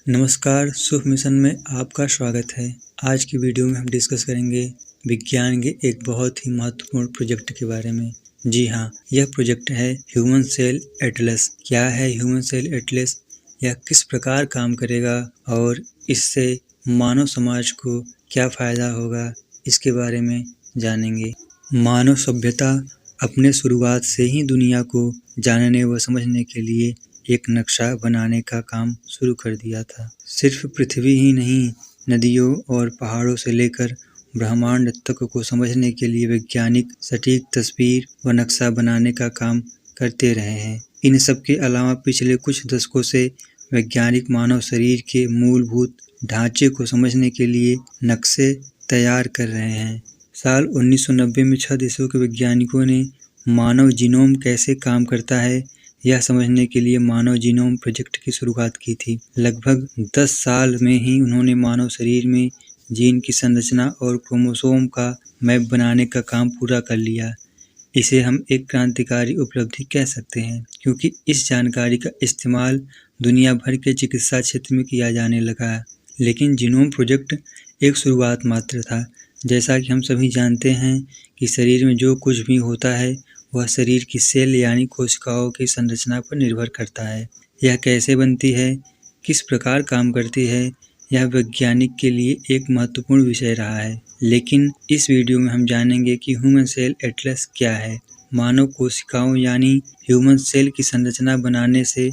नमस्कार, शुभ मिशन में आपका स्वागत है। आज की वीडियो में हम डिस्कस करेंगे विज्ञान के एक बहुत ही महत्वपूर्ण प्रोजेक्ट के बारे में। जी हाँ, यह प्रोजेक्ट है ह्यूमन सेल एटलस। क्या है ह्यूमन सेल एटलस? यह किस प्रकार काम करेगा और इससे मानव समाज को क्या फ़ायदा होगा, इसके बारे में जानेंगे। मानव सभ्यता अपने शुरुआत से ही दुनिया को जानने व समझने के लिए एक नक्शा बनाने का काम शुरू कर दिया था। सिर्फ पृथ्वी ही नहीं, नदियों और पहाड़ों से लेकर ब्रह्मांड तक को समझने के लिए वैज्ञानिक सटीक तस्वीर व नक्शा बनाने का काम करते रहे हैं। इन सब के अलावा पिछले कुछ दशकों से वैज्ञानिक मानव शरीर के मूलभूत ढांचे को समझने के लिए नक्शे तैयार कर रहे हैं। साल 1990 में 6 देशों के वैज्ञानिकों ने मानव जीनोम कैसे काम करता है, यह समझने के लिए मानव जीनोम प्रोजेक्ट की शुरुआत की थी। लगभग 10 साल में ही उन्होंने मानव शरीर में जीन की संरचना और क्रोमोसोम का मैप बनाने का काम पूरा कर लिया। इसे हम एक क्रांतिकारी उपलब्धि कह सकते हैं, क्योंकि इस जानकारी का इस्तेमाल दुनिया भर के चिकित्सा क्षेत्र में किया जाने लगा। लेकिन जीनोम प्रोजेक्ट एक शुरुआत मात्र था। जैसा कि हम सभी जानते हैं कि शरीर में जो कुछ भी होता है वह शरीर की सेल यानी कोशिकाओं की संरचना पर निर्भर करता है। यह कैसे बनती है, किस प्रकार काम करती है, यह वैज्ञानिक के लिए एक महत्वपूर्ण विषय रहा है। लेकिन इस वीडियो में हम जानेंगे कि ह्यूमन सेल एटलस क्या है। मानव कोशिकाओं यानी ह्यूमन सेल की संरचना बनाने से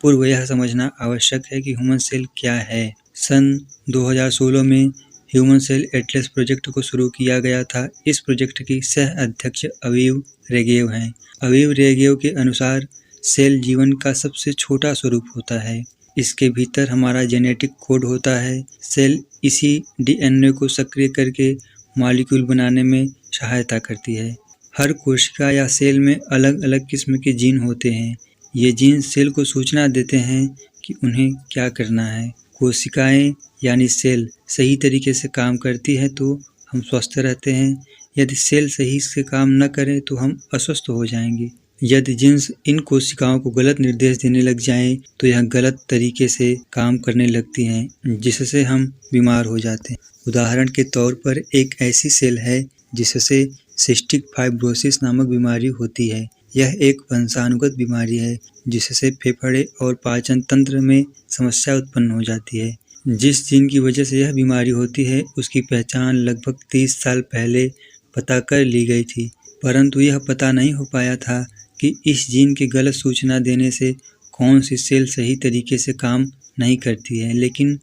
पूर्व यह समझना आवश्यक है कि ह्यूमन सेल क्या है। सन 2016 में ह्यूमन सेल एटलस प्रोजेक्ट को शुरू किया गया था। इस प्रोजेक्ट की सह अध्यक्ष अवीव रेगेव हैं। अवीव रेगेव के अनुसार सेल जीवन का सबसे छोटा स्वरूप होता है। इसके भीतर हमारा जेनेटिक कोड होता है। सेल इसी डीएनए को सक्रिय करके मॉलिक्यूल बनाने में सहायता करती है। हर कोशिका या सेल में अलग अलग किस्म के जीन होते हैं। ये जीन सेल को सूचना देते हैं कि उन्हें क्या करना है। कोशिकाएं यानी सेल सही तरीके से काम करती है तो हम स्वस्थ रहते हैं। यदि सेल सही से काम न करें तो हम अस्वस्थ हो जाएंगे। यदि जीन्स इन कोशिकाओं को गलत निर्देश देने लग जाएं तो यह गलत तरीके से काम करने लगती हैं, जिससे हम बीमार हो जाते हैं। उदाहरण के तौर पर एक ऐसी सेल है जिससे सिस्टिक फाइब्रोसिस नामक बीमारी होती है। यह एक वंशानुगत बीमारी है जिससे फेफड़े और पाचन तंत्र में समस्या उत्पन्न हो जाती है। जिस जीन की वजह से यह बीमारी होती है उसकी पहचान लगभग 30 साल पहले पता कर ली गई थी, परंतु यह पता नहीं हो पाया था कि इस जीन के गलत सूचना देने से कौन सी सेल सही तरीके से काम नहीं करती है। लेकिन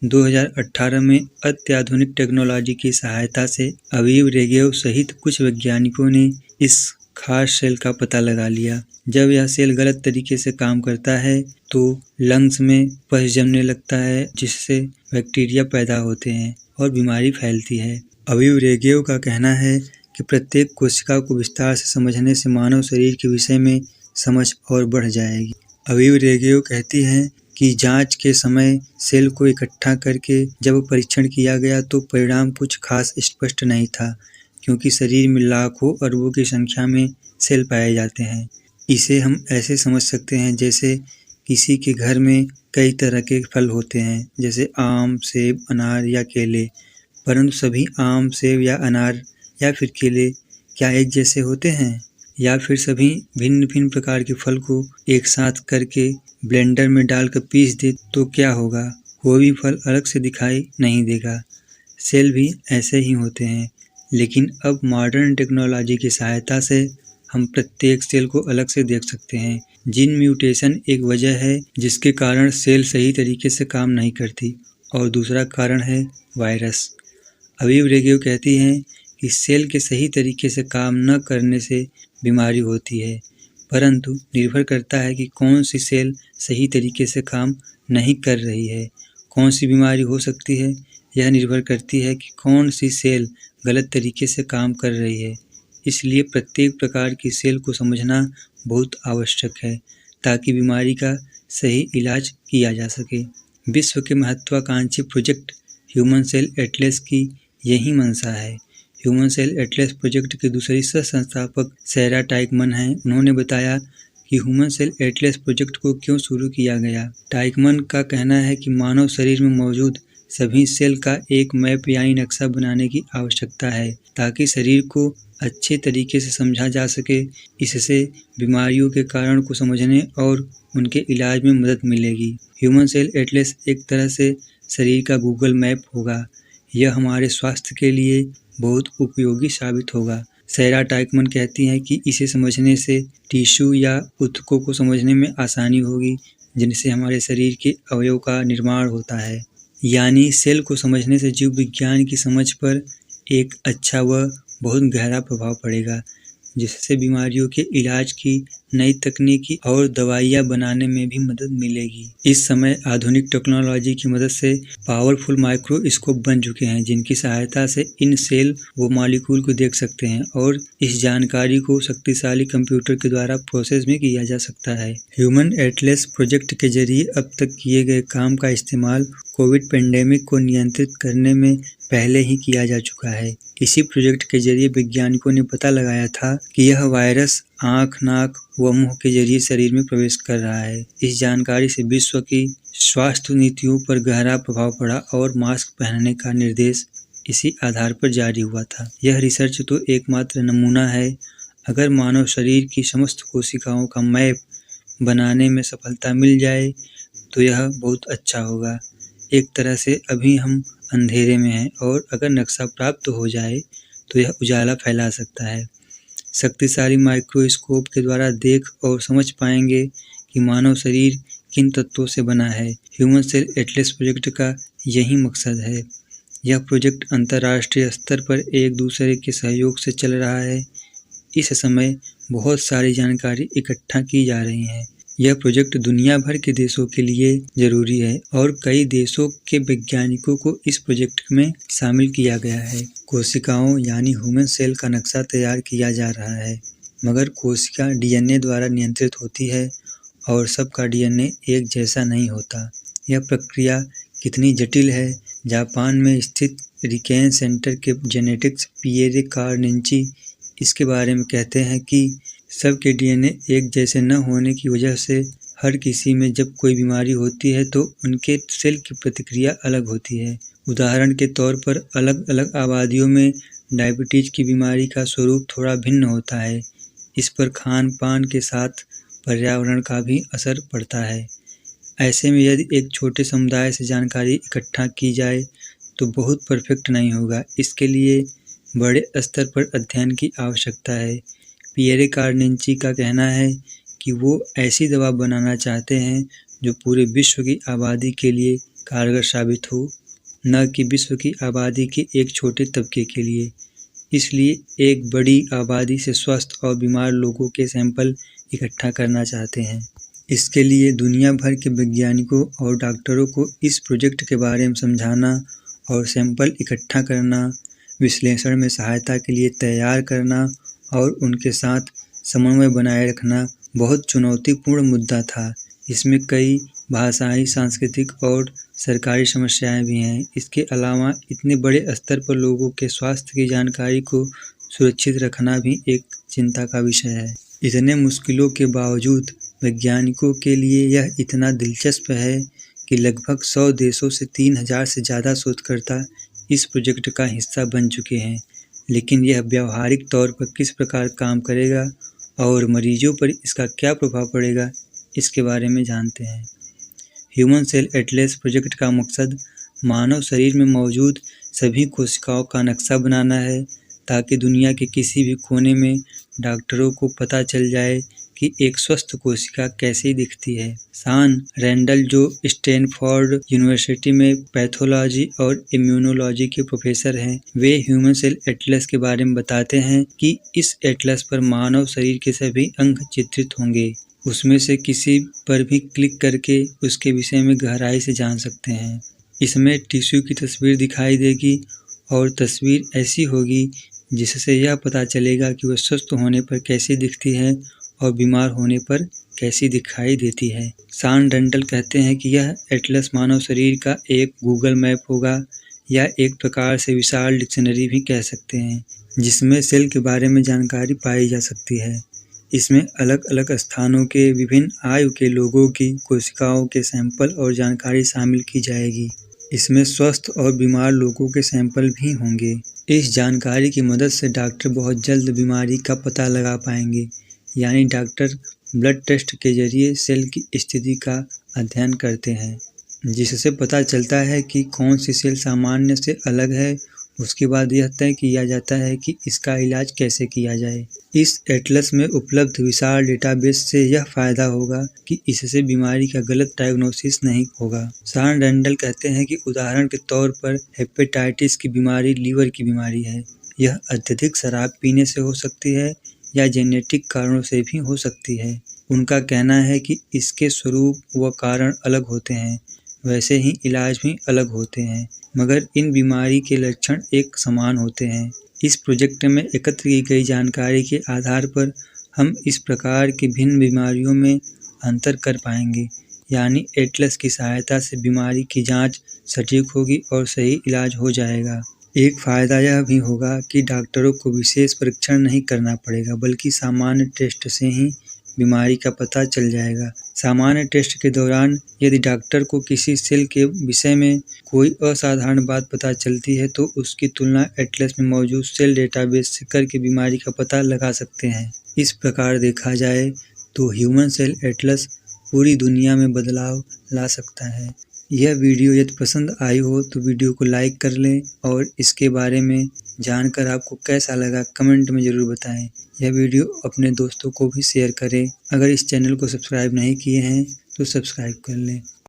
2018 में अत्याधुनिक टेक्नोलॉजी की सहायता से अवीव रेगेव सहित कुछ वैज्ञानिकों ने इस खास सेल का पता लगा लिया। जब यह सेल गलत तरीके से काम करता है तो लंग्स में पस जमने लगता है, जिससे बैक्टीरिया पैदा होते हैं और बीमारी फैलती है। अवीव रेगेव का कहना है कि प्रत्येक कोशिका को विस्तार से समझने से मानव शरीर के विषय में समझ और बढ़ जाएगी। अवीव रेगेव कहती हैं कि जांच के समय सेल को इकट्ठा करके जब परीक्षण किया गया तो परिणाम कुछ खास स्पष्ट नहीं था, क्योंकि शरीर में लाखों अरबों की संख्या में सेल पाए जाते हैं। इसे हम ऐसे समझ सकते हैं जैसे किसी के घर में कई तरह के फल होते हैं, जैसे आम, सेब, अनार या केले। परंतु सभी आम, सेब या अनार या फिर केले क्या एक जैसे होते हैं? या फिर सभी भिन्न भिन्न प्रकार के फल को एक साथ करके ब्लेंडर में डालकर पीस दे तो क्या होगा? कोई भी फल अलग से दिखाई नहीं देगा। सेल भी ऐसे ही होते हैं, लेकिन अब मॉडर्न टेक्नोलॉजी की सहायता से हम प्रत्येक सेल को अलग से देख सकते हैं। जीन म्यूटेशन एक वजह है जिसके कारण सेल सही तरीके से काम नहीं करती, और दूसरा कारण है वायरस। अवीव रेगेव कहती हैं कि सेल के सही तरीके से काम न करने से बीमारी होती है, परंतु निर्भर करता है कि कौन सी सेल सही तरीके से काम नहीं कर रही है। कौन सी बीमारी हो सकती है, यह निर्भर करती है कि कौन सी सेल गलत तरीके से काम कर रही है। इसलिए प्रत्येक प्रकार की सेल को समझना बहुत आवश्यक है ताकि बीमारी का सही इलाज किया जा सके। विश्व के महत्वाकांक्षी प्रोजेक्ट ह्यूमन सेल एटलस की यही मंशा है। ह्यूमन सेल एटलस प्रोजेक्ट के दूसरी सह संस्थापक सैरा टाइकमन हैं। उन्होंने बताया कि ह्यूमन सेल एटलस प्रोजेक्ट को क्यों शुरू किया गया। डाइकमन का कहना है कि मानव शरीर में मौजूद सभी सेल का एक मैप यानी नक्शा बनाने की आवश्यकता है ताकि शरीर को अच्छे तरीके से समझा जा सके। इससे बीमारियों के कारण को समझने और उनके इलाज में मदद मिलेगी। ह्यूमन सेल एटलस एक तरह से शरीर का गूगल मैप होगा। यह हमारे स्वास्थ्य के लिए बहुत उपयोगी साबित होगा। सैरा डाइकमन कहती हैं कि इसे समझने से टिश्यू या ऊतकों को समझने में आसानी होगी, जिनसे हमारे शरीर के अवयव का निर्माण होता है। यानी सेल को समझने से जीव विज्ञान की समझ पर एक अच्छा व बहुत गहरा प्रभाव पड़ेगा, जिससे बीमारियों के इलाज की नई तकनीकी और दवाइयाँ बनाने में भी मदद मिलेगी। इस समय आधुनिक टेक्नोलॉजी की मदद से पावरफुल माइक्रोस्कोप बन चुके हैं, जिनकी सहायता से इन सेल व मॉलिक्यूल को देख सकते हैं और इस जानकारी को शक्तिशाली कंप्यूटर के द्वारा प्रोसेस में किया जा सकता है। ह्यूमन एटलस प्रोजेक्ट के जरिए अब तक किए गए काम का इस्तेमाल कोविड पेंडेमिक को नियंत्रित करने में पहले ही किया जा चुका है। इसी प्रोजेक्ट के जरिए वैज्ञानिकों ने पता लगाया था कि यह वायरस आँख, नाक व मुंह के जरिए शरीर में प्रवेश कर रहा है। इस जानकारी से विश्व की स्वास्थ्य नीतियों पर गहरा प्रभाव पड़ा और मास्क पहनने का निर्देश इसी आधार पर जारी हुआ था। यह रिसर्च तो एकमात्र नमूना है। अगर मानव शरीर की समस्त कोशिकाओं का मैप बनाने में सफलता मिल जाए तो यह बहुत अच्छा होगा। एक तरह से अभी हम अंधेरे में हैं और अगर नक्शा प्राप्त हो जाए तो यह उजाला फैला सकता है। शक्तिशाली माइक्रोस्कोप के द्वारा देख और समझ पाएंगे कि मानव शरीर किन तत्वों से बना है। ह्यूमन सेल एटलस प्रोजेक्ट का यही मकसद है। यह प्रोजेक्ट अंतर्राष्ट्रीय स्तर पर एक दूसरे के सहयोग से चल रहा है। इस समय बहुत सारी जानकारी इकट्ठा की जा रही है। यह प्रोजेक्ट दुनिया भर के देशों के लिए जरूरी है और कई देशों के वैज्ञानिकों को इस प्रोजेक्ट में शामिल किया गया है। कोशिकाओं यानी ह्यूमन सेल का नक्शा तैयार किया जा रहा है, मगर कोशिका डीएनए द्वारा नियंत्रित होती है और सबका डीएनए एक जैसा नहीं होता। यह प्रक्रिया कितनी जटिल है। जापान में स्थित रिकेन सेंटर के जेनेटिक्स पिएरे कार्निंची इसके बारे में कहते हैं कि सबके डीएनए एक जैसे न होने की वजह से हर किसी में जब कोई बीमारी होती है तो उनके सेल की प्रतिक्रिया अलग होती है। उदाहरण के तौर पर अलग अलग आबादियों में डायबिटीज की बीमारी का स्वरूप थोड़ा भिन्न होता है। इस पर खान पान के साथ पर्यावरण का भी असर पड़ता है। ऐसे में यदि एक छोटे समुदाय से जानकारी इकट्ठा की जाए तो बहुत परफेक्ट नहीं होगा। इसके लिए बड़े स्तर पर अध्ययन की आवश्यकता है। पिएरे कार्निंची का कहना है कि वो ऐसी दवा बनाना चाहते हैं जो पूरे विश्व की आबादी के लिए कारगर साबित हो, न कि विश्व की आबादी के एक छोटे तबके के लिए। इसलिए एक बड़ी आबादी से स्वस्थ और बीमार लोगों के सैंपल इकट्ठा करना चाहते हैं। इसके लिए दुनिया भर के वैज्ञानिकों और डॉक्टरों को इस प्रोजेक्ट के बारे में समझाना और सैंपल इकट्ठा करना, विश्लेषण में सहायता के लिए तैयार करना और उनके साथ समन्वय बनाए रखना बहुत चुनौतीपूर्ण मुद्दा था। इसमें कई भाषाई, सांस्कृतिक और सरकारी समस्याएं भी हैं। इसके अलावा इतने बड़े स्तर पर लोगों के स्वास्थ्य की जानकारी को सुरक्षित रखना भी एक चिंता का विषय है। इतने मुश्किलों के बावजूद वैज्ञानिकों के लिए यह इतना दिलचस्प है कि लगभग 100 देशों से 3000 से ज़्यादा शोधकर्ता इस प्रोजेक्ट का हिस्सा बन चुके हैं। लेकिन यह व्यावहारिक तौर पर किस प्रकार काम करेगा और मरीजों पर इसका क्या प्रभाव पड़ेगा, इसके बारे में जानते हैं। ह्यूमन सेल एटलस प्रोजेक्ट का मकसद मानव शरीर में मौजूद सभी कोशिकाओं का नक्शा बनाना है ताकि दुनिया के किसी भी कोने में डॉक्टरों को पता चल जाए कि एक स्वस्थ कोशिका कैसी दिखती है। शान रैंडल, जो स्टैनफोर्ड यूनिवर्सिटी में पैथोलॉजी और इम्यूनोलॉजी के प्रोफेसर हैं, वे ह्यूमन सेल एटलस के बारे में बताते हैं कि इस एटलस पर मानव शरीर के सभी अंग चित्रित होंगे। उसमें से किसी पर भी क्लिक करके उसके विषय में गहराई से जान सकते हैं। इसमें टिश्यू की तस्वीर दिखाई देगी और तस्वीर ऐसी होगी जिससे यह पता चलेगा कि वह स्वस्थ होने पर कैसी दिखती है और बीमार होने पर कैसी दिखाई देती है। शान रैंडल कहते हैं कि यह एटलस मानव शरीर का एक गूगल मैप होगा या एक प्रकार से विशाल डिक्शनरी भी कह सकते हैं, जिसमें सेल के बारे में जानकारी पाई जा सकती है। इसमें अलग अलग स्थानों के विभिन्न आयु के लोगों की कोशिकाओं के सैंपल और जानकारी शामिल की जाएगी। इसमें स्वस्थ और बीमार लोगों के सैंपल भी होंगे। इस जानकारी की मदद से डॉक्टर बहुत जल्द बीमारी का पता लगा पाएंगे। यानी डॉक्टर ब्लड टेस्ट के जरिए सेल की स्थिति का अध्ययन करते हैं, जिससे पता चलता है कि कौन सी सेल सामान्य से अलग है। उसके बाद यह तय किया जाता है कि इसका इलाज कैसे किया जाए। इस एटलस में उपलब्ध विशाल डेटाबेस से यह फायदा होगा कि इससे बीमारी का गलत डायग्नोसिस नहीं होगा। शान रेंडल कहते हैं कि उदाहरण के तौर पर हेपेटाइटिस की बीमारी लीवर की बीमारी है। यह अत्यधिक शराब पीने से हो सकती है या जेनेटिक कारणों से भी हो सकती है। उनका कहना है कि इसके स्वरूप व कारण अलग होते हैं, वैसे ही इलाज भी अलग होते हैं, मगर इन बीमारी के लक्षण एक समान होते हैं। इस प्रोजेक्ट में एकत्र की गई जानकारी के आधार पर हम इस प्रकार की भिन्न बीमारियों में अंतर कर पाएंगे। यानी एटलस की सहायता से बीमारी की जांच सटीक होगी और सही इलाज हो जाएगा। एक फ़ायदा यह भी होगा कि डॉक्टरों को विशेष परीक्षण नहीं करना पड़ेगा, बल्कि सामान्य टेस्ट से ही बीमारी का पता चल जाएगा। सामान्य टेस्ट के दौरान यदि डॉक्टर को किसी सेल के विषय में कोई असाधारण बात पता चलती है तो उसकी तुलना एटलस में मौजूद सेल डेटाबेस से करके बीमारी का पता लगा सकते हैं। इस प्रकार देखा जाए तो ह्यूमन सेल एटलस पूरी दुनिया में बदलाव ला सकता है। यह वीडियो यदि पसंद आई हो तो वीडियो को लाइक कर लें और इसके बारे में जानकर आपको कैसा लगा कमेंट में ज़रूर बताएं। यह वीडियो अपने दोस्तों को भी शेयर करें। अगर इस चैनल को सब्सक्राइब नहीं किए हैं तो सब्सक्राइब कर लें।